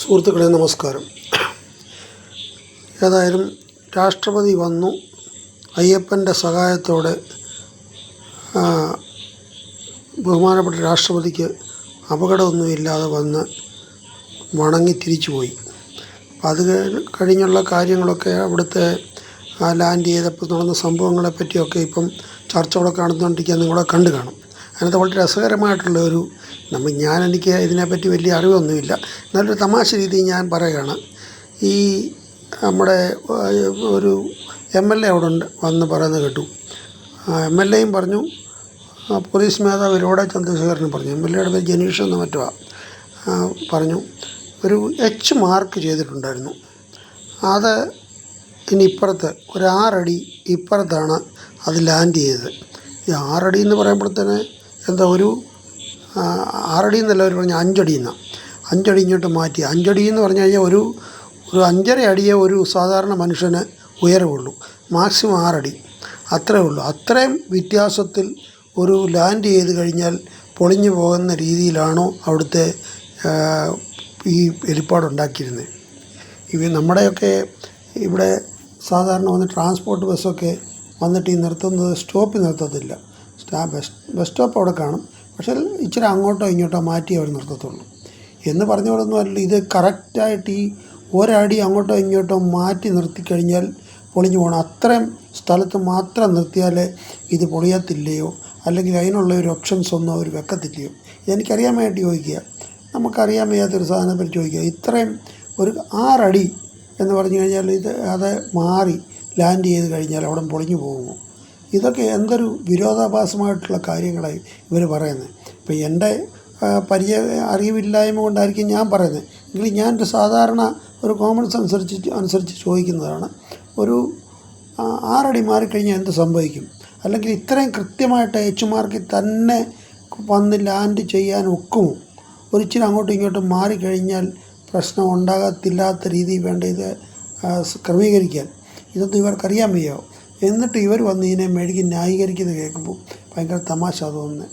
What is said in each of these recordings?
സുഹൃത്തുക്കളെ നമസ്കാരം. ഏതായാലും രാഷ്ട്രപതി വന്നു. അയ്യപ്പൻ്റെ സഹായത്തോടെ ബഹുമാനപ്പെട്ട രാഷ്ട്രപതിക്ക് അപകടമൊന്നുമില്ലാതെ വന്ന് വണങ്ങി തിരിച്ചു പോയി. അത് കഴിഞ്ഞുള്ള കാര്യങ്ങളൊക്കെ അവിടുത്തെ ലാൻഡ് ചെയ്തപ്പോൾ നടന്ന സംഭവങ്ങളെപ്പറ്റിയൊക്കെ ഇപ്പം ചർച്ചകളൊക്കെ നടന്നുകൊണ്ടിരിക്കുക നിങ്ങളെ കണ്ടു കാണും. അതിനകത്ത് വളരെ രസകരമായിട്ടുള്ള എനിക്ക് ഇതിനെപ്പറ്റി വലിയ അറിവൊന്നുമില്ല, നല്ലൊരു തമാശ രീതിയിൽ ഞാൻ പറയുകയാണ്. ഈ നമ്മുടെ ഒരു MLA അവിടെ വന്ന് പറയുന്നത് കേട്ടു. MLAയും പറഞ്ഞു, പോലീസ് മേധാവി രോഡ ചന്ദ്രശേഖരനും പറഞ്ഞു, MLAയുടെ പേര് ജനീഷ് എന്ന മറ്റോ പറഞ്ഞു, ഒരു H മാർക്ക് ചെയ്തിട്ടുണ്ടായിരുന്നു. അത് ഇനി ഇപ്പുറത്ത് ഒരു 6 അടി ഇപ്പുറത്താണ് അത് ലാൻഡ് ചെയ്തത്. ഈ 6 അടി എന്ന് പറയുമ്പോഴത്തേന് ഒരു 6 അടി എന്നല്ല, അവർ പറഞ്ഞ 5 അടി എന്നാണ്. 5 അടി ഇങ്ങോട്ട് മാറ്റി. 5 അടി എന്ന് പറഞ്ഞു കഴിഞ്ഞാൽ ഒരു 5.5 അടിയേ ഒരു സാധാരണ മനുഷ്യന് ഉയരമുള്ളൂ. മാക്സിമം 6 അടി അത്രേ ഉള്ളൂ. അത്രയും വ്യത്യാസത്തിൽ ഒരു ലാൻഡ് ചെയ്ത് കഴിഞ്ഞാൽ പൊളിഞ്ഞു പോകുന്ന രീതിയിലാണോ അവിടുത്തെ ഈ ഹെലിപ്പാഡുണ്ടാക്കിയിരുന്നത്. നമ്മുടെയൊക്കെ ഇവിടെ സാധാരണ വന്ന് ട്രാൻസ്പോർട്ട് ബസ്സൊക്കെ വന്നിട്ട് ഈ നിർത്തുന്നത് സ്റ്റോപ്പിൽ നിർത്തത്തില്ല. ബസ് സ്റ്റോപ്പ് അവിടെ കാണും, പക്ഷേ ഇച്ചിരി അങ്ങോട്ടോ ഇങ്ങോട്ടോ മാറ്റി അവർ നിർത്തത്തുള്ളൂ. എന്ന് പറഞ്ഞുകൊണ്ടൊന്നുമല്ല, ഇത് കറക്റ്റായിട്ട് ഈ ഒരടി അങ്ങോട്ടോ ഇങ്ങോട്ടോ മാറ്റി നിർത്തിക്കഴിഞ്ഞാൽ പൊളിഞ്ഞു പോകണം. അത്രയും സ്ഥലത്ത് മാത്രം നിർത്തിയാലേ ഇത് പൊളിയത്തില്ലയോ, അല്ലെങ്കിൽ അതിനുള്ള ഒരു ഓപ്ഷൻസ് ഒന്നും അവർ വെക്കത്തില്ലയോ. ഇതെനിക്കറിയാൻ വേണ്ടി ചോദിക്കുക. നമുക്കറിയാൻ വയ്യാത്തൊരു സാധനത്തെ പറ്റി ചോദിക്കുക. ഇത്രയും ഒരു 6 അടി എന്ന് പറഞ്ഞു കഴിഞ്ഞാൽ അത് മാറി ലാൻഡ് ചെയ്ത് കഴിഞ്ഞാൽ അവിടെ പൊളിഞ്ഞു പോകുമോ? ഇതൊക്കെ എന്തൊരു വിരോധാഭാസമായിട്ടുള്ള കാര്യങ്ങളായി ഇവർ പറയുന്നത്. ഇപ്പോൾ എൻ്റെ അറിവില്ലായ്മ കൊണ്ടായിരിക്കും ഞാൻ പറയുന്നത്. എങ്കിലും ഞാൻ ഒരു സാധാരണ ഒരു കോമൺ സെൻസ് അനുസരിച്ച് ചോദിക്കുന്നതാണ്. ഒരു 6 അടി മാറിക്കഴിഞ്ഞാൽ എന്ത് സംഭവിക്കും? അല്ലെങ്കിൽ ഇത്രയും കൃത്യമായിട്ട് H മാർക്കിൽ തന്നെ വന്ന് ലാൻഡ് ചെയ്യാൻ ഒക്കുമോ? ഒരിച്ചിരി അങ്ങോട്ടും ഇങ്ങോട്ടും മാറിക്കഴിഞ്ഞാൽ പ്രശ്നം ഉണ്ടാകത്തില്ലാത്ത രീതിയിൽ വേണ്ട ഇത് ക്രമീകരിക്കാൻ. ഇതൊന്നും ഇവർക്കറിയാൻ വയ്യാവും. എന്നിട്ട് ഇവർ വന്ന് ഇതിനെ മെഴുകി ന്യായീകരിക്കുന്നത് കേൾക്കുമ്പോൾ ഭയങ്കര തമാശ തോന്നുന്നത്.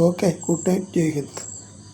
ഓക്കെ, ഗുഡ് നൈറ്റ്, ജയ് ഹിന്ദ്.